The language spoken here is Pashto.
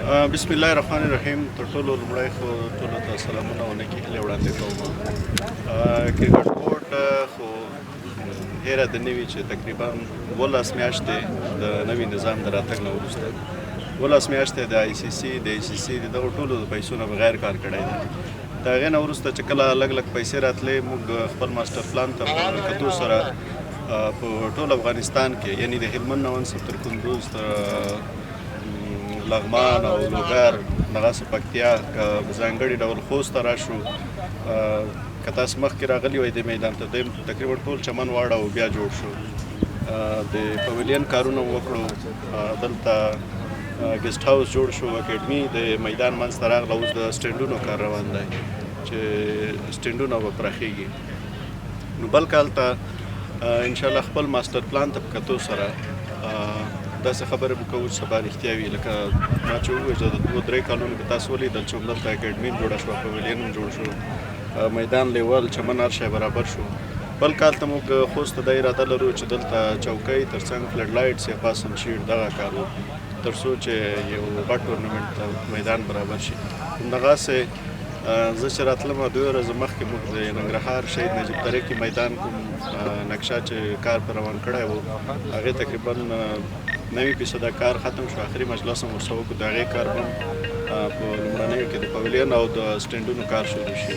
بسم الله الرحمن الرحیم. تر ټولو لومړی خو ټولو ته سلامونه او نیکې هیلې وړاندې کوم. کرکټ بورډ خو هیره د نوي چې تقریبا 12 میاشتې د نوي نظام د راتګ نه وروسته 12 میاشتې د آی سی سی د دغو ټولو د پیسو نه بغیر کار کړی دی. د هغې نه وروسته چې کله لږ لږ پیسې راتلې، موږ خپل ماسټر پلان ته په کتو سره په ټول افغانستان کې، یعنی د هلمند نه ونیسه تر کندوز، لغمان او لوګر، دغسې پکتیا، ځانګړي ډول خوست ته راشو. که تاسو مخکې راغلي وئ دې میدان ته، تقریبا ټول چمن واړه او بیا جوړ شو. د پویلین کارونه وکړو، دلته ګیسټ هاوس جوړ شو، اکیډمي د میدان منځ ته راغله. اوس د سټینډونو کار روان دی چې سټینډونه به پراخیږي. نو بل کال ته انشاءالله خپل ماسټر پلان ته په کتو سره داسې خبرې به کوو چې سبا رښتیا وي. لکه ما چې وویل چې د 2-3 کالونو کې تاسو ولیدل چې همدلته اکیډمي جوړه شوه، پویلین هم جوړ شو، میدان لیول، چمن هر شی برابر شو. بل کال ته موږ خوست ته دا اراده لرو چې دلته چوکۍ ترڅنګ فلډ لایټس یا پاسن شیټ دغه کار وکړو، تر څو چې یو غټ ټورنمنټ ته میدان برابر شي. همدغسې زه چې راتلم 2 ورځې مخکې موږ د ننګرهار شهید نجیب ترې کې میدان کوم نقشه چې کار پر روان کړی و، هغې تقریبا 90% کار ختم شو. آخري مجلس هم ورسره وکړو. د هغې کار هم په لومړنیو کې د پویلین او د سټینډونو کار شروع شي.